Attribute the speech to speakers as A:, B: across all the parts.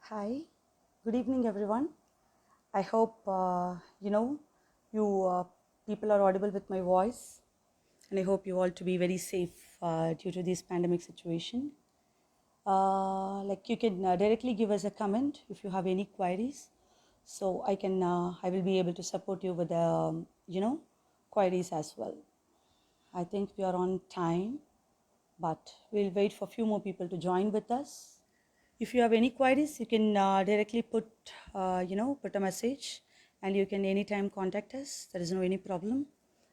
A: Hi, good evening, everyone. I hope you people are audible with my voice, and I hope you all to be very safe due to this pandemic situation. Like you can directly give us a comment if you have any queries, so I will be able to support you with queries as well. I think we are on time, but we'll wait for a few more people to join with us. If you have any queries, you can directly put a message, and you can anytime contact us. There is no any problem,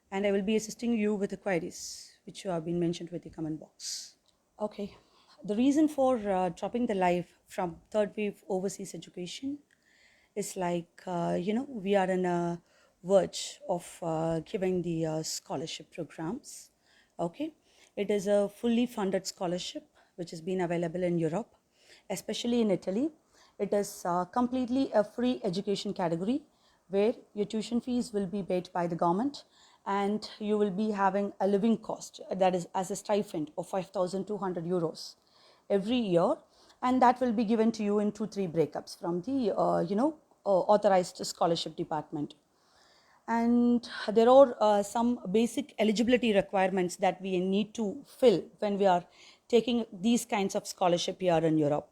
A: and I will be assisting you with the queries which you have been mentioned with the comment box. Okay, the reason for dropping the live from third wave overseas education is we are in a verge of giving the scholarship programs. Okay, it is a fully funded scholarship which has been available in Europe, especially in Italy. It is completely a free education category where your tuition fees will be paid by the government, and you will be having a living cost, that is as a stipend of 5,200 euros every year, and that will be given to you in 2-3 breakups from the authorized scholarship department. And there are some basic eligibility requirements that we need to fill when we are taking these kinds of scholarship here in Europe.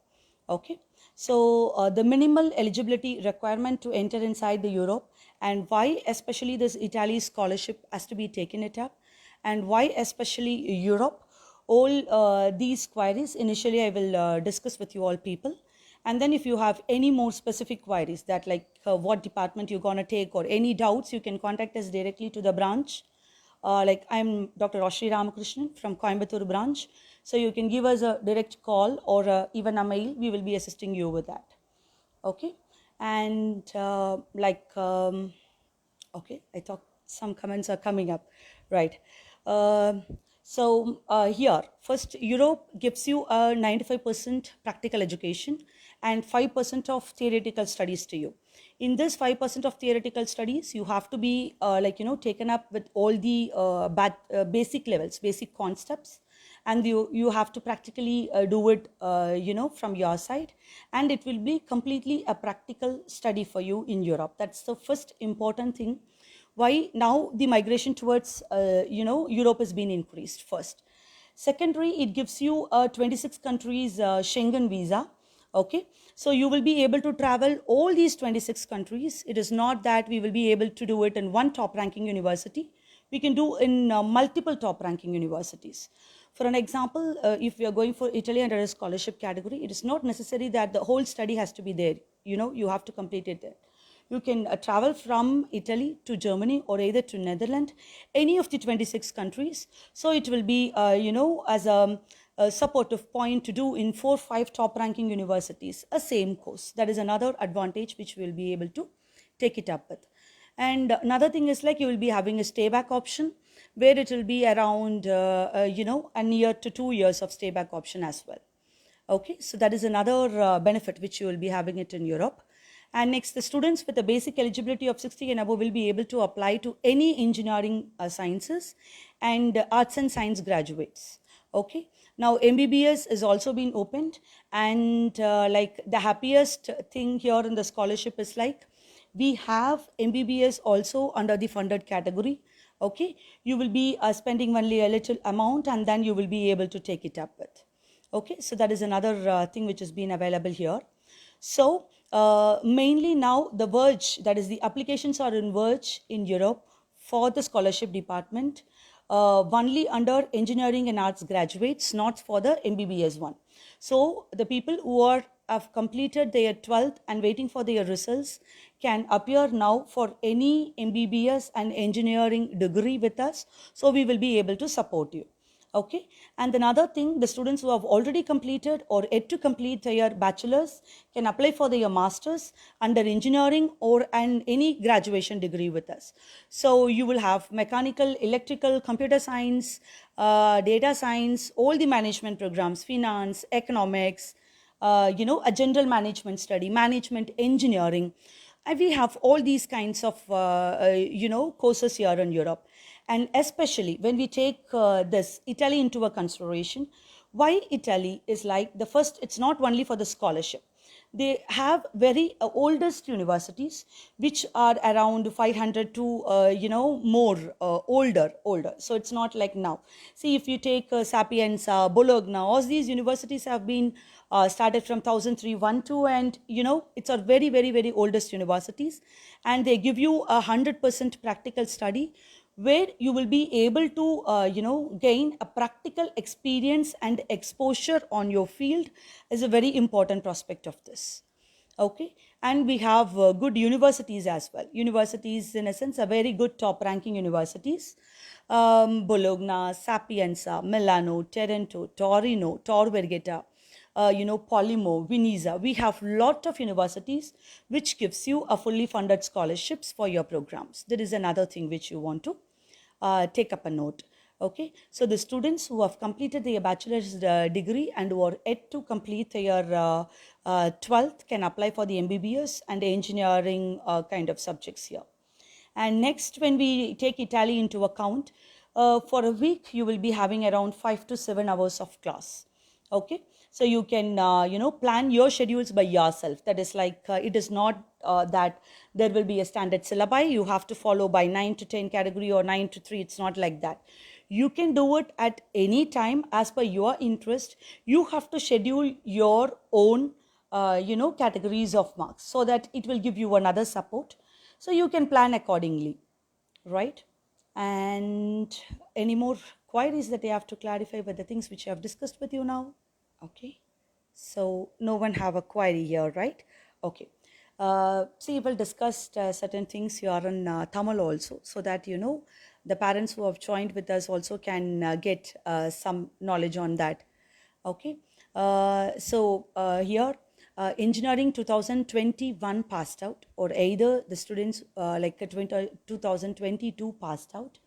A: Okay, so the minimal eligibility requirement to enter inside the Europe, and why especially this Italy scholarship has to be taken it up, and why especially Europe. All these queries initially I will discuss with you all people, and then if you have any more specific queries that what department you're going to take or any doubts, you can contact us directly to the branch. Like I'm Dr. Roshri Ramakrishnan from Coimbatore branch. So you can give us a direct call or even a mail. We will be assisting you with that. Okay. And okay, I thought some comments are coming up. Right. Here, first, Europe gives you a 95% practical education and 5% of theoretical studies to you. In this 5% of theoretical studies, you have to be taken up with all the basic levels, basic concepts, and you have to practically do it from your side, and it will be completely a practical study for you in Europe. That's the first important thing why now the migration towards Europe has been increased first. Secondary, it gives you a 26 countries Schengen visa. Okay, so you will be able to travel all these 26 countries. It is not that we will be able to do it in one top ranking university. We can do in multiple top ranking universities. For an example, if we are going for Italy under a scholarship category, it is not necessary that the whole study has to be there. You have to complete it there. You can travel from Italy to Germany or either to Netherlands, any of the 26 countries. So it will be, as a supportive point to do in 4-5 top ranking universities, a same course. That is another advantage which we will be able to take it up with. And another thing is like you will be having a stay back option where it will be around, a year to 2 years of stay back option as well. Okay, so that is another benefit which you will be having it in Europe. And next, the students with a basic eligibility of 60 and above will be able to apply to any engineering sciences and arts and science graduates. Okay, now MBBS is also been opened, and the happiest thing here in the scholarship is like we have MBBS also under the funded category. Okay, you will be spending only a little amount, and then you will be able to take it up with. Okay, so that is another thing which has been available here. So mainly now the verge, that is the applications are in verge in Europe for the scholarship department, only under engineering and arts graduates, not for the MBBS one. So the people who have completed their 12th and waiting for their results can appear now for any MBBS and engineering degree with us. So we will be able to support you. Okay, and another thing, the students who have already completed or yet to complete their bachelor's can apply for their master's under engineering or any graduation degree with us. So you will have mechanical, electrical, computer science, data science, all the management programs, finance, economics, a general management study, management engineering. And we have all these kinds of courses here in Europe. And especially when we take this Italy into a consideration, why Italy is like the first, it's not only for the scholarship. they have very oldest universities which are around 500 to more older, so it's not like now. See, if you take Sapienza, Bologna, all these universities have been started from 1312, and it's our very very very oldest universities, and they give you 100% practical study where you will be able to gain a practical experience and exposure on your field is a very important prospect of this. Okay, and we have good universities as well. Universities in a sense are very good top ranking universities. Bologna, Sapienza, Milano, Taranto, Torino, Tor Vergata, Polimo, Venezia. We have lot of universities which gives you a fully funded scholarships for your programs. That is another thing which you want to take up a note. Okay, so the students who have completed their bachelor's degree and who are yet to complete their 12th can apply for the MBBS and engineering kind of subjects here. And next, when we take Italy into account, for a week you will be having around 5 to 7 hours of class. Okay, so you can plan your schedules by yourself. That is like it is not that there will be a standard syllabi you have to follow by 9 to 10 category or 9 to 3. It's not like that. You can do it at any time as per your interest. You have to schedule your own categories of marks so that it will give you another support, so you can plan accordingly, right? And any more queries that I have to clarify with the things which I have discussed with you now? Okay, so no one have a query here, right? Okay, see, we'll discuss certain things here in Tamil also, so that the parents who have joined with us also can get some knowledge on that. Okay, so here engineering 2021 passed out, or either the students 2022 passed out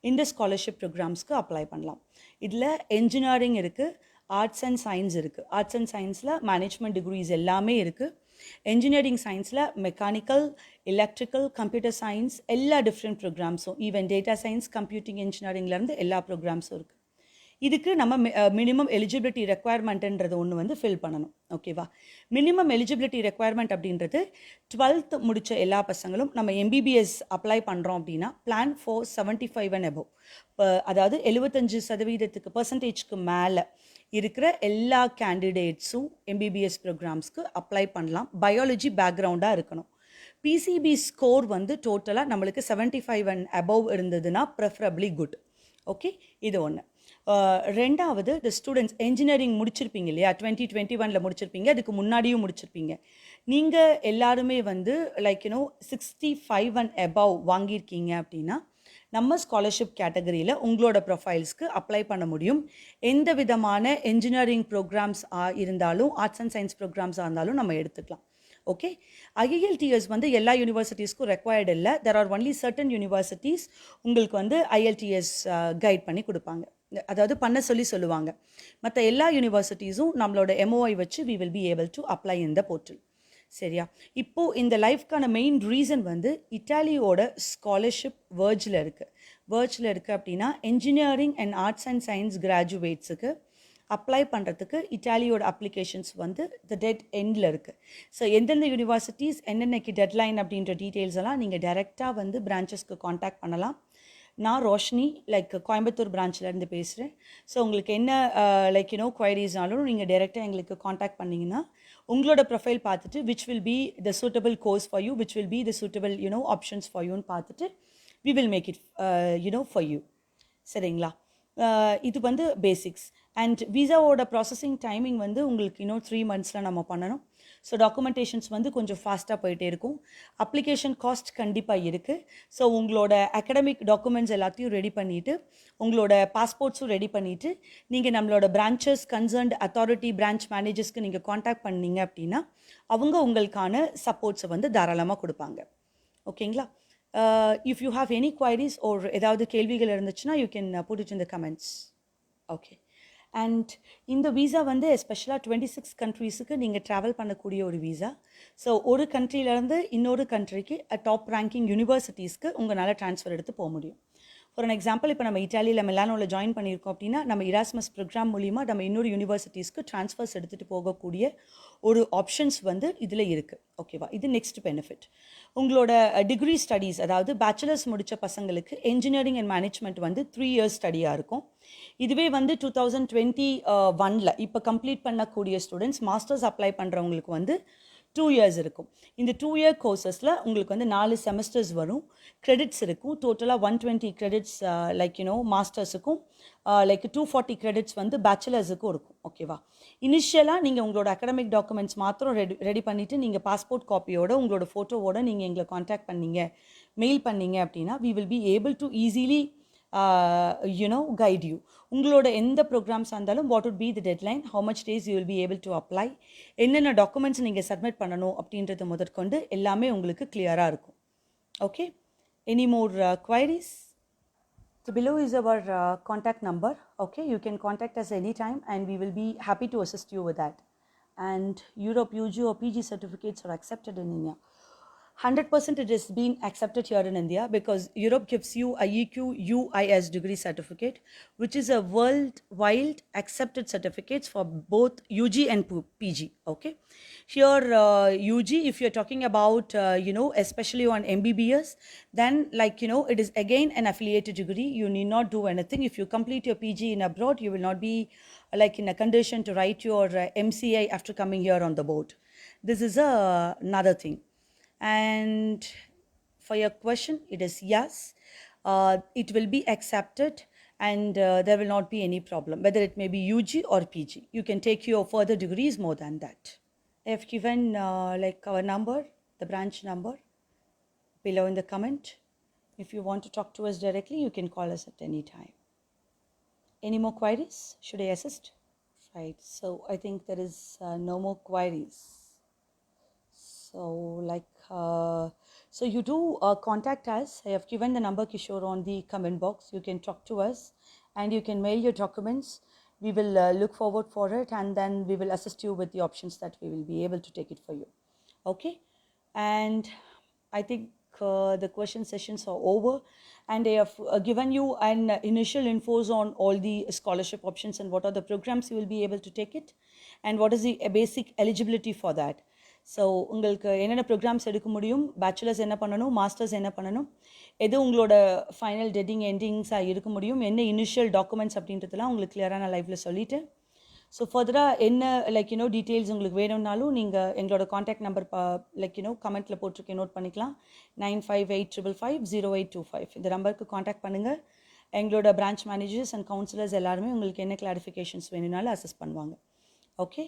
A: இந்த scholarship ப்ரோக்ராம்ஸ்க்கு apply பண்ணலாம். இதில் engineering இருக்குது, arts and science இருக்குது. Arts and சயின்ஸில் management degrees எல்லாமே இருக்குது. Engineering சயின்ஸில் மெக்கானிக்கல், எலக்ட்ரிக்கல், கம்ப்யூட்டர் சயின்ஸ் எல்லா டிஃப்ரெண்ட் ப்ரோக்ராம்ஸும், ஈவன் டேட்டா சயின்ஸ், கம்ப்யூட்டிங் இன்ஜினியரிங்லேருந்து எல்லா ப்ரோக்ராம்ஸும் இருக்குது. இதுக்கு நம்ம மினிமம் எலிஜிபிலிட்டி ரெக்குவயர்மெண்ட்டுன்றது ஒன்று ஃபில் பண்ணணும். ஓகேவா? மினிமம் எலிஜிபிலிட்டி ரெக்குவயர்மெண்ட் அப்படின்றது 12th முடித்த எல்லா பசங்களும் நம்ம MBBS அப்ளை பண்ணுறோம் அப்படின்னா பிளான் ஃபார் 75 and above, அதாவது 75% பர்சன்டேஜ்க்கு மேலே இருக்கிற எல்லா கேண்டிடேட்ஸும் MBBS ப்ரோக்ராம்ஸ்க்கு அப்ளை பண்ணலாம். பயாலஜி பேக்ரவுண்டாக இருக்கணும். PCB ஸ்கோர் டோட்டலாக நம்மளுக்கு 75 and above இருந்ததுன்னா ப்ரெஃபரபிளி குட். ஓகே, இது ஒன்று. ரெண்டாவது, த ஸ்டூடெண்ட்ஸ் என்ஜினியரிங் முடிச்சிருப்பீங்க இல்லையா, 2021 முடிச்சிருப்பீங்க, அதுக்கு முன்னாடியும் முடிச்சிருப்பீங்க. நீங்கள் எல்லாருமே 65 and above வாங்கியிருக்கீங்க அப்படின்னா நம்ம ஸ்காலர்ஷிப் கேட்டகரியில் உங்களோட ப்ரொஃபைல்ஸ்க்கு அப்ளை பண்ண முடியும். எந்த விதமான என்ஜினியரிங் ப்ரோக்ராம்ஸ் இருந்தாலும், ஆர்ட்ஸ் அண்ட் சயின்ஸ் ப்ரோக்ராம்ஸாக இருந்தாலும் நம்ம எடுத்துக்கலாம். ஓகே, IELTS எல்லா யூனிவர்சிட்டிஸ்க்கும் ரெக்வயர்டு இல்லை. There are only certain universities உங்களுக்கு IELTS கைட் பண்ணி கொடுப்பாங்க, அதாவது பண்ண சொல்லுவாங்க. மற்ற எல்லா யூனிவர்சிட்டிஸும் நம்மளோட MOI வச்சு we will be able to apply in the portal. சரியா? இப்போது இந்த லைஃப்க்கான மெயின் ரீசன் இட்டாலியோட ஸ்காலர்ஷிப் வேர்ஜில் இருக்குது அப்படின்னா engineering and arts and science கிராஜுவேட்ஸுக்கு அப்ளை பண்ணுறதுக்கு இட்டாலியோட அப்ளிகேஷன்ஸ் த டெட் எண்டில் இருக்குது. ஸோ எந்தெந்த யூனிவர்சிட்டிஸ் என்னென்னக்கு டெட்லைன் அப்படின்ற டீட்டெயில்ஸ் எல்லாம் நீங்கள் டைரெக்டாக பிரான்ச்சஸ்க்கு காண்டாக்ட் பண்ணலாம். நான் ரோஷினி கோயம்புத்தூர் பிரான்ச்லேருந்து பேசுகிறேன். ஸோ உங்களுக்கு என்ன குவைரிஸ்னாலும் நீங்கள் டைரெக்டாக எங்களுக்கு காண்டாக்ட் பண்ணிங்கன்னா உங்களோட ப்ரொஃபைல் பார்த்துட்டு which will be the suitable course for you, which will be the suitable options for யூன்னு பார்த்துட்டு we will make it for you. சரிங்களா? இது பேசிக்ஸ். அண்ட் விசாவோட ப்ராசஸிங் டைமிங் உங்களுக்கு இன்னும் 3 monthஸில் நம்ம பண்ணணும். ஸோ டாக்குமெண்டேஷன்ஸ் கொஞ்சம் ஃபாஸ்ட்டாக போயிட்டே இருக்கும். அப்ளிகேஷன் காஸ்ட் கண்டிப்பாக இருக்குது. ஸோ உங்களோட அகடமிக் டாக்குமெண்ட்ஸ் எல்லாத்தையும் ரெடி பண்ணிவிட்டு, உங்களோட பாஸ்போர்ட்ஸும் ரெடி பண்ணிவிட்டு, நீங்கள் நம்மளோட பிரான்ச்சஸ் கன்சர்ன்ட் அத்தாரிட்டி பிரான்ச் மேனேஜர்ஸ்க்கு நீங்கள் காண்டாக்ட் பண்ணீங்க அப்படின்னா அவங்க உங்களுக்கான சப்போர்ட்ஸை தாராளமாக கொடுப்பாங்க. ஓகேங்களா? If you have any queries or ஏதாவது கேள்விகள் இருந்துச்சுன்னா you can put it in the comments. Okay. And இந்த வீசா எஸ்பெஷலாக 26 கண்ட்ரீஸுக்கு நீங்கள் ட்ராவல் பண்ணக்கூடிய ஒரு வீசா. ஸோ ஒரு கண்ட்ரியிலேருந்து இன்னொரு கண்ட்ரிக்கு டாப் ரேங்கிங் யூனிவர்சிட்டிஸ்க்கு உங்களால் ட்ரான்ஸ்ஃபர் எடுத்து போக முடியும். ஃபார் an எக்ஸாம்பிள் இப்போ நம்ம இட்டாலியில் மிலானோவில் ஜாயின் பண்ணியிருக்கோம் அப்படின்னா நம்ம இராஸ்மஸ் ப்ரோக்ராம் மூலிமா நம்ம இன்னொரு யூனிவர்சிட்டிஸ்க்கு ட்ரான்ஸ்ஃபர்ஸ் எடுத்துகிட்டு போகக்கூடிய ஒரு ஆப்ஷன்ஸ் வந்து இதில் இருக்குது. ஓகேவா, இது நெக்ஸ்ட் பெனிஃபிட். உங்களோட டிகிரி ஸ்டடீஸ், அதாவது பேச்சுலர்ஸ் முடித்த பசங்களுக்கு என்ஜினியரிங் அண்ட் மேனேஜ்மெண்ட் வந்து 3 இயர்ஸ் ஸ்டடியாக இருக்கும். இதுவே வந்து 2021 இப்போ கம்ப்ளீட் பண்ணக்கூடிய ஸ்டூடெண்ட்ஸ் மாஸ்டர்ஸ் அப்ளை பண்ணுறவங்களுக்கு வந்து 2 இயர்ஸ் இருக்கும். இந்த 2 இயர் கோர்சஸில் உங்களுக்கு வந்து 4 செமஸ்டர்ஸ் வரும், கிரெடிட்ஸ் இருக்கும். டோட்டலாக 120 கிரெடிட்ஸ் லைக் மாஸ்டர்ஸுக்கும் லைக் 240 கிரெடிட்ஸ் வந்து பேச்சுலர்ஸுக்கும் இருக்கும். ஓகேவா, இனிஷியலாக நீங்கள் உங்களோட அகடமிக் டாக்குமெண்ட்ஸ் மாத்திரம் ரெடி பண்ணிவிட்டு நீங்கள் பாஸ்போர்ட் காப்பியோட உங்களோட ஃபோட்டோவோட நீங்கள் எங்களை காண்டாக்ட் பண்ணீங்க, மெயில் பண்ணீங்க அப்படின்னா we will be able to easily guide you. உங்களோட எந்த ப்ரோக்ராம்ஸ் இருந்தாலும் what would be the deadline, how much days you will be able to apply, என்னென்ன டாக்குமெண்ட்ஸ் நீங்கள் சப்மிட் பண்ணணும் அப்படின்றத முதற்கொண்டு எல்லாமே உங்களுக்கு கிளியராக இருக்கும். Okay, any more queries? So below is our contact number. Okay, you can contact us anytime and we will be happy to assist you with that. And Europe UG or PG certificates are accepted in India. 100% it has been accepted here in India because Europe gives you a EQ-UIS degree certificate, which is a worldwide accepted certificates for both UG and PG. Okay, here UG, if you're talking about especially on MBBS, then it is again an affiliated degree. You need not do anything. If you complete your PG in abroad, you will not be in a condition to write your MCA after coming here on the board. This is another thing. And for your question, it is yes, it will be accepted and there will not be any problem whether it may be UG or PG. You can take your further degrees more than that. I have given our number, the branch number, below in the comment. If you want to talk to us directly, you can call us at any time. Any more queries? Should I assist? Right, so I think there is no more queries. So you do contact us. I have given the number Kishore on the comment box. You can talk to us and you can mail your documents. We will look forward for it and then we will assist you with the options that we will be able to take it for you. Okay, and I think the question sessions are over and I have given you an initial infos on all the scholarship options and what are the programs you will be able to take it and what is the basic eligibility for that. So உங்களுக்கு என்னென்ன programs எடுக்க முடியும், bachelors என்ன பண்ணணும், masters என்ன பண்ணணும், எது உங்களோட ஃபைனல் டெட்டிங் எண்டிங்ஸாக இருக்க முடியும், என்ன இனிஷியல் டாக்குமெண்ட்ஸ் அப்படின்றதுலாம் உங்களுக்கு கிளியராக நான் லைஃப்பில் சொல்லிவிட்டேன். ஸோ ஃபர்தராக என்ன டீட்டெயில்ஸ் உங்களுக்கு வேணும்னாலும் நீங்கள் எங்களோட காண்டாக்ட் நம்பர் கமெண்ட்டில் போட்டிருக்கேன், நோட் பண்ணிக்கலாம். 9585550825 இந்த நம்பருக்கு காண்டாக்ட் பண்ணுங்கள். எங்களோட பிரான்ச் மேனேஜர்ஸ் அண்ட் கவுன்சிலர்ஸ் எல்லாருமே உங்களுக்கு என்ன கிளாரிஃபிகேஷன்ஸ் வேணும்னாலும் அசஸ் பண்ணுவாங்க. Okay,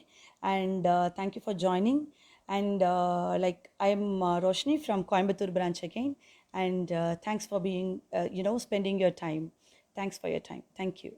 A: and thank you for joining. And I am Roshni from Coimbatore branch again, and thanks for being spending your time. Thanks for your time. Thank you.